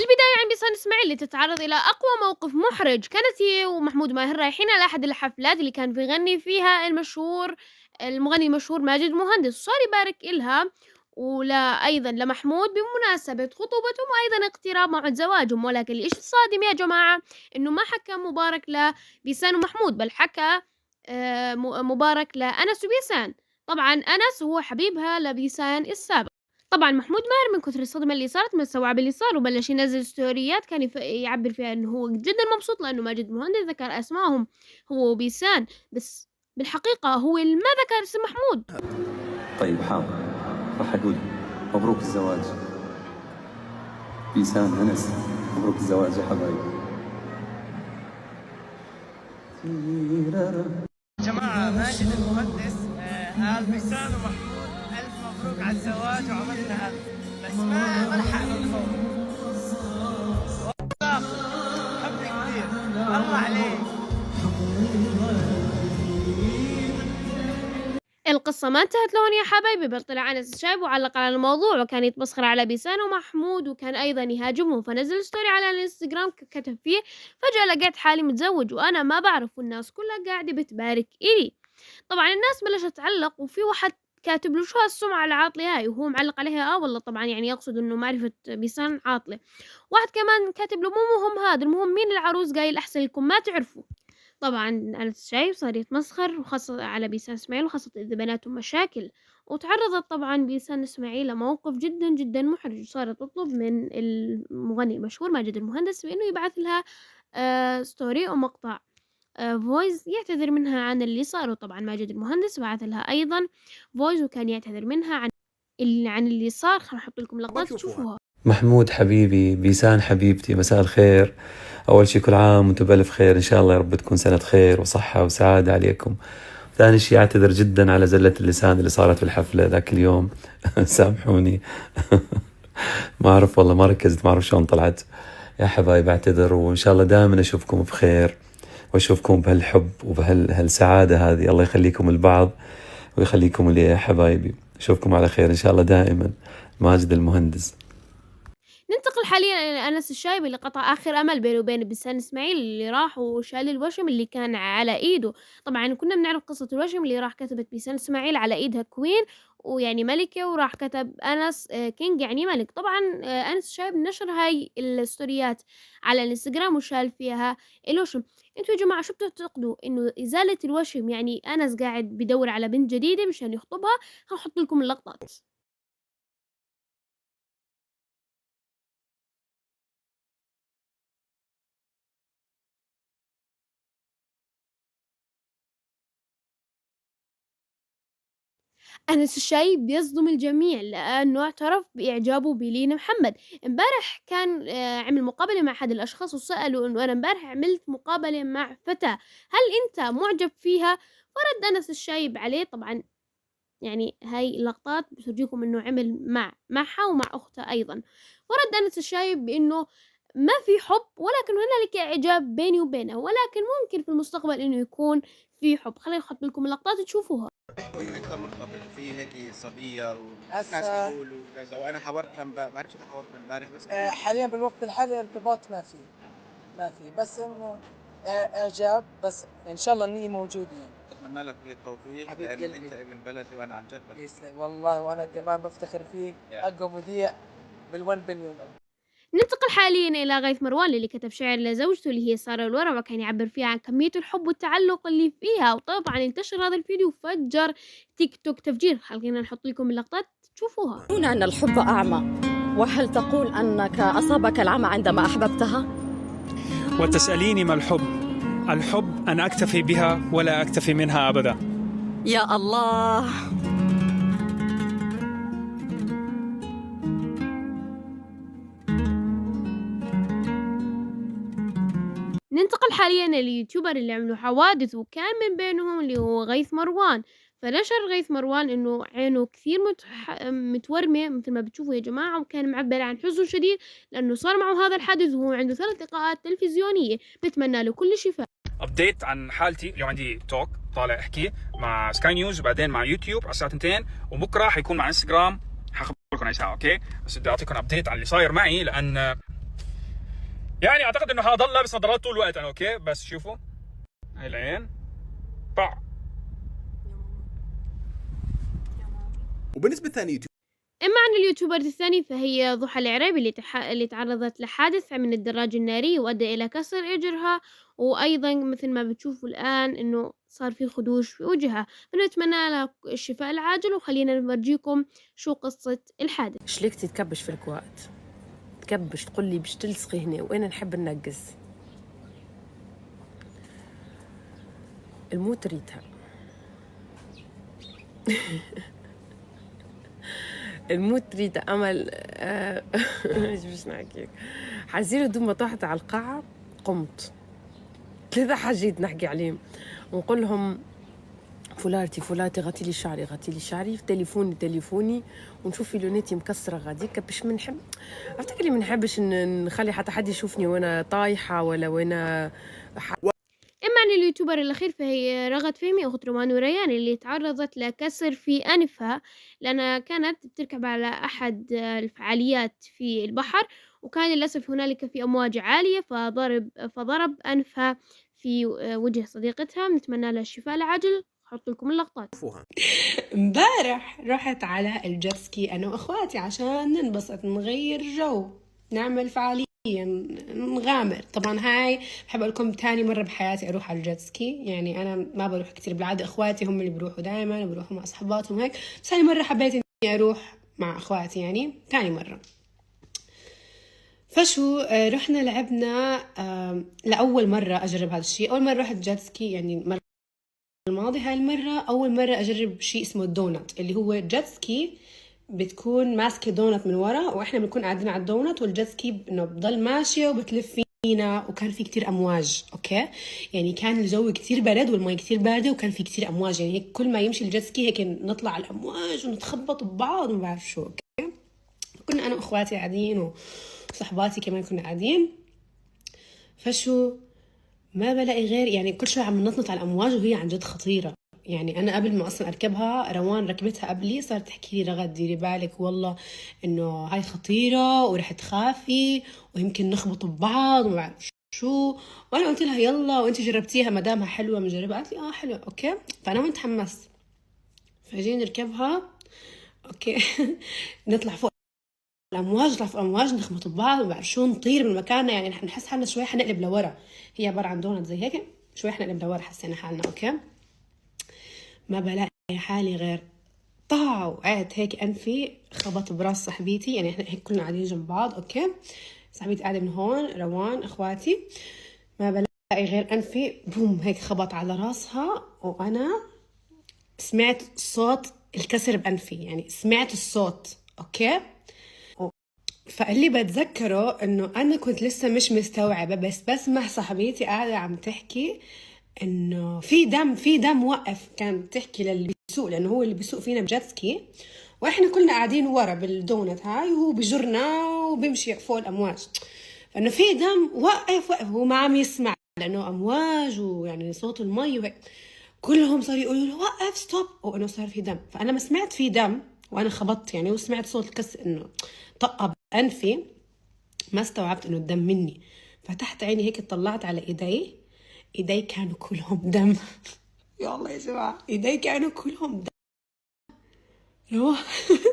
البداية عن بيسان إسماعيل لتتعرض إلى أقوى موقف محرج. كانت هي ومحمود ماهر رايحين على أحد الحفلات اللي كان بيغني فيها المغني المشهور ماجد مهندس، وصار يبارك إلها ولا أيضا لمحمود بمناسبة خطوبتهم وأيضا اقتراب موعد زواجهم. ولكن الإشي الصادم يا جماعة إنه ما حكى مبارك لبيسان ومحمود، بل حكى مبارك لأنس وبيسان. طبعا أنس هو حبيبها لبيسان السابق. طبعا محمود ماهر من كثر الصدمة اللي صارت من استوعب اللي صار وبلش ينزل ستوريات كان يعبر فيها انه هو جدا مبسوط لانه ماجد مهندس ذكر اسمائهم هو وبيسان، بس بالحقيقة هو اللي ما ذكر اسم محمود. طيب حاضر، راح اقول مبروك الزواج بيسان أنس، مبروك الزواج يا حبايبي. جماعة ماجد المهندس قال بيسان ومحمود ألف مبروك على الزواج وعملنا ألف، بس ما لحق الفوق. والله حبني كثير، الله عليك. القصة ما انتهت لهون يا حبايبي، بل طلع أنس الشايب وعلق على الموضوع وكان يتمسخر على بيسان ومحمود وكان أيضا يهاجمهم، فنزل ستوري على الانستغرام كتب فيه فجأة لقيت حالي متزوج وأنا ما بعرف والناس كلها قاعدة بتبارك إلي. طبعا الناس بلشت تعلق وفي واحد كاتب له شو هالسمعة العاطلة هاي وهو معلق عليها والله طبعا يعني يقصد انه معرفة بيسان عاطلة. واحد كمان كاتب له مو مهم هذا، المهم مين العروس قايل احسن لكم ما تعرفوا. طبعا أنا شايف صار يتمسخر وخاصة على بيسان إسماعيل وخاصة إذا بيناتهم مشاكل، وتعرضت طبعا بيسان إسماعيل لموقف جدا جدا محرج وصارت تطلب من المغني المشهور ماجد المهندس بإنه يبعث لها ستوري أو مقطع فويس يعتذر منها عن اللي صار. وطبعا ماجد المهندس بعث لها أيضا فويس وكان يعتذر منها عن اللي صار. خلينا نحط لكم لقطات تشوفوها. محمود حبيبي، بيسان حبيبتي، مساء الخير. أول شي كل عام وانتم بألف خير، إن شاء الله يا رب تكون سنة خير وصحة وسعادة عليكم. ثاني شي أعتذر جدا على زلة اللسان اللي صارت في الحفلة ذاك اليوم سامحوني ما أعرف والله، ما ركزت، ما أعرف شلون طلعت. يا حبايب أعتذر، وإن شاء الله دائما أشوفكم بخير وأشوفكم بهالحب وبهالسعادة هذه. الله يخليكم البعض ويخليكم لي يا حبايبي، أشوفكم على خير إن شاء الله دائما. ماجد المهندس. ننتقل حاليا إلى أنس الشايب اللي قطع آخر أمل بينه وبين بيسان إسماعيل اللي راح وشال الوشم اللي كان على إيده. طبعا كنا بنعرف قصة الوشم اللي راح كتبت بيسان إسماعيل على إيدها كوين ويعني ملكة، وراح كتب أنس كينج يعني ملك. طبعا أنس الشايب نشر هاي الستوريات على الانستغرام وشال فيها الوشم. انتوا يا جماعة شو بتعتقدوا انه ازالة الوشم يعني أنس قاعد بدور على بنت جديدة مشان يخطبها؟ هنحط لكم اللقطات. أنس الشايب بيصدم الجميع لأنه اعترف بإعجابه بلين محمد. امبارح كان عمل مقابلة مع أحد الأشخاص وسأله إنه أنا امبارح عملت مقابلة مع فتاة، هل أنت معجب فيها؟ فرد أنس الشايب عليه. طبعا يعني هاي اللقطات بتورجيكم إنه عمل معها ومع أختها أيضا. فرد أنس الشايب بإنه ما في حب ولكن هنالك إعجاب بيني وبينها، ولكن ممكن في المستقبل إنه يكون في حب. خليني أحط لكم اللقطات تشوفوها. أكثر مرتبط في هيك صبية وناس بيقولوا كذا، وأنا حاورتها ما بعرفش حاورتها امبارح بس حاليا بالوقت الحالي ارتباط ما في بس انه اعجاب، بس ان شاء الله اني موجود يعني. أتمنى لك كل التوفيق حبيب لأن قلبي. أنت ابن بلدي وأنا عن جد بلدي. يسلم والله، وانا كمان بفتخر فيك. اقوى مذيع بال1 بليون. ننتقل حاليا إلى غيث مروان اللي كتب شعر لزوجته اللي هي سارة الورع وكان يعبر فيها عن كمية الحب والتعلق اللي فيها. وطبعا انتشر هذا الفيديو وفجر تيك توك تفجير. خلينا نحط لكم اللقطات تشوفوها. هنا أن الحب أعمى، وهل تقول أنك أصابك العمى عندما أحببتها؟ وتسأليني ما الحب؟ الحب أن أكتفي بها ولا أكتفي منها أبدا. يا الله. ننتقل حاليا لليوتيوبر اللي عملوا حوادث وكان من بينهم اللي هو غيث مروان. فنشر غيث مروان انه عينه كثير متورمة مثل ما بتشوفوا يا جماعة، وكان معبر عن حزن شديد لانه صار معه هذا الحادث وهو عنده 3 لقاءات تلفزيونية. بتمنى له كل شفاء. أبديت عن حالتي، اليوم عندي توك طالع أحكي مع سكاي نيوز وبعدين مع يوتيوب على الساعة 2، وبكرة حيكون مع انستغرام حخبركم عن ساعة. أوكي بس بدي أعطيكم أبديت عن اللي صاير معي، لأن يعني اعتقد انه هضل لابس نظارات طول الوقت انا. اوكي بس شوفوا هاي العين باع. وبالنسبه لثاني أما عن اليوتيوبر الثاني فهي ضحى العريبي اللي تعرضت لحادث من الدراجة النارية وأدى إلى كسر إجرها، وأيضا مثل ما بتشوفوا الآن إنه صار في خدوش في وجهها، فنتمنى لها الشفاء العاجل. وخلينا نورجيكم شو قصة الحادث. شليكتي تكبش في الكوات، تكبش تقول لي باش تلصقي هنا وأنا نحب ننقز. الموت ريتها الموت ريتا أمل. ايش باش نحكيك، حزيرة دوم ما طاحت على القاعة قمت 3 حاجات نحكي عليهم ونقول لهم فلارتي غطي لي شعري تليفوني ونشوف في لونيتي مكسرة غاديك باش منحب افتكر لي منحبش نخلي حتى حد يشوفني وانا طايحة ولا وانا. إما عن اليوتيوبر الأخير فهي رغد فهمي أخت رومان وريان اللي تعرضت لكسر في أنفها لأنها كانت بتركب على أحد الفعاليات في البحر، وكان للأسف هنالك في أمواج عالية فضرب أنفها في وجه صديقتها. نتمنى لها الشفاء العاجل. أحط لكم اللقطات. امبارح رحت على الجيتسكي أنا وأخواتي عشان ننبسط نغير جو نعمل فعالية نغامر. طبعا هاي بحب اقول لكم تاني مره بحياتي اروح على الجيتسكي، يعني انا ما بروح كتير بالعاده، اخواتي هم اللي بروحوا دائما وبروحوا مع اصحاباتهم هيك، بس هاي مره حبيت اني اروح مع اخواتي يعني تاني مره. فشو رحنا لعبنا لاول مره اجرب هذا الشيء. اول مره رحت جيتسكي يعني المره الماضيه، هاي المره اول مره اجرب شيء اسمه الدونت اللي هو جيتسكي بتكون ماسكه دونت من ورا واحنا بنكون قاعدين على الدونت والجيتسكي انه بضل ماشيه وبتلف فينا، وكان في كتير امواج. اوكي يعني كان الجو كتير برد والمي كتير بارده وكان في كتير امواج، يعني هيك كل ما يمشي الجيتسكي هيك نطلع على الامواج ونتخبط ببعض وما بعرف شو. اوكي كنا انا واخواتي قاعدين وصحباتي كمان كنا قاعدين. فشو ما بلاقي غير يعني كل شوي عم نطلع على الامواج وهي عن جد خطيره. يعني أنا قبل ما أصلا أركبها روان ركبتها قبلي صارت تحكي لي رغد ديري بالك والله إنه هاي خطيرة ورح تخافي ويمكن نخبط ببعض وما بعرف شو، وأنا قلت لها يلا وأنت جربتيها مدامها حلوة مجربة؟ قالت لي حلوة. أوكي فأنا وين تحمست فجينا نركبها. أوكي نطلع فوق الأمواج نطلع فوق الأمواج نخبط ببعض وما بعرف شو، نطير من مكاننا يعني نحس حالنا شوي حنقلب لورا، هي عبارة عن دونت زي هيك شوي حنقلب لورا حسينا حالنا. أوكي ما بلاقي حالي غير طاع وقعت هيك أنفي خبط براس صاحبتي، يعني احنا هيك كلنا قاعدين جنب بعض. اوكي صاحبتي قاعده من هون روان اخواتي، ما بلاقي غير أنفي بوم هيك خبط على راسها وانا سمعت صوت الكسر بأنفي، يعني سمعت الصوت. اوكي فاللي بتذكره انه انا كنت لسه مش مستوعبه، بس بسمع صاحبتي قاعده عم تحكي انه في دم وقف، كانت تحكي للي بيسوق لانه هو اللي بيسوق فينا بجيتسكي واحنا كلنا قاعدين ورا بالدونت هاي وهو بجرنا وبيمشي فوق الامواج، فانه في دم وقف هو ما عم يسمع لانه امواج ويعني صوت المي وهيك، كلهم صاروا يقولوا له وقف ستوب وانه صار في دم. فانا ما سمعت في دم وانا خبطت يعني وسمعت صوت الكسر انه طقب انفي، ما استوعبت انه الدم مني. فتحت عيني هيك طلعت على ايدي كانوا كلهم دم. يا الله يا جماعه ايدي كانوا كلهم دم. لو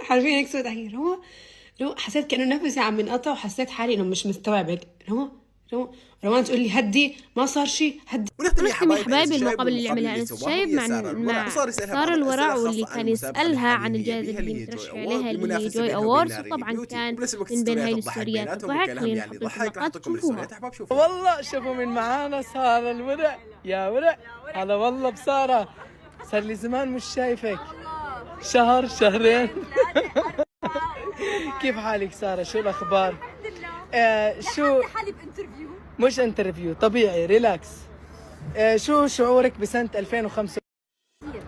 حرفيا هيك صرت احكي لو حسيت كانه نفسي عم ينقطع وحسيت حالي انه مش مستوعبه. لو روان تقول لي هدي ما صار شيء هدي. ونختم يا حبايبي المقابله اللي عملها انس الشايب مع سارة الورع، واللي كان يسالها عن الجائزه اللي مترشح عليها اللي جوي اووردز، وطبعا كان من بين هاي الستوريات الضحك. خلينا نحط لكم نقاط تشوفوها. والله شوفوا من معانا سارة الورع. يا ورع هلا والله بسارة، صار لي زمان مش شايفك، شهر شهرين. كيف حالك سارة؟ شو الأخبار؟ شو حالي بانترفيو؟ مش انترفيو طبيعي ريلاكس. شو شعورك بسنة 2005؟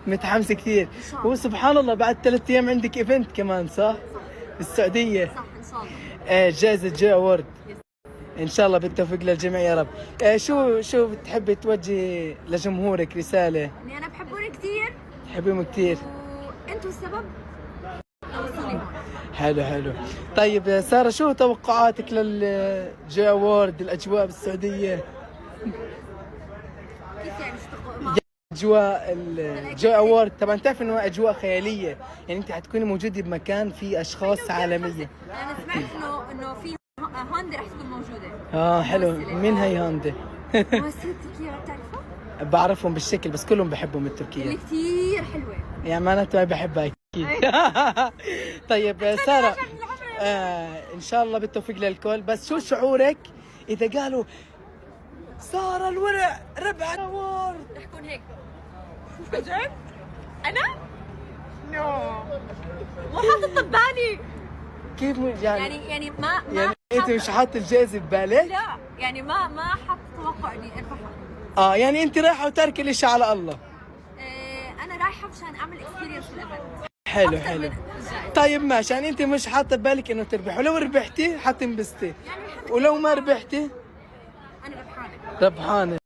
متحمسة كثير وسبحان الله بعد 3 أيام عندك ايفنت كمان صح؟ بالسعودية صح إن شاء الله. جائزة جوي أوورد إن شاء الله بالتوفيق للجميع يا رب. شو بتحبي توجهي لجمهورك رسالة؟ إني أنا بحبهم كثير. تحبيهم كثير وأنتوا السبب. حلو حلو. طيب سارة، شو توقعاتك للجي اوورد، الاجواء بالسعودية؟ كيف يعني اجواء الجي اوورد طبعا تعرف انه اجواء خيالية، يعني انت حتكوني موجودة بمكان فيه اشخاص عالمية. انا سمعت انه في هوندا رح تكون موجودة. حلو. مين هي هوندا؟ ممثلة تركيا، بتعرفها؟ بعرفهم بالشكل بس كلهم بحبهم التركية. اللي كثير حلوة. يعني معناته ما بحبها اكيد. طيب سارة، ان شاء الله بالتوفيق للكل. بس شو شعورك اذا قالوا سارة الورع ربع اوورد؟ رح يكون هيك. جد؟ انا؟ نو مو حاطط ببالي. كيف يعني ما يعني انت مش حاطه الجائزة ببالك؟ لا يعني ما حط توقع اني اربحها. يعني انت رايحة وتاركة الاشي على الله. انا رايحة مشان اعمل اكسبيرينس بالايفنت. حلو حلو. طيب ماشي، يعني انت مش حاطه ببالك انه تربح، ولو ربحتي حتنبسطي، يعني ولو ما ربحتي انا ربحانة. ربحانة.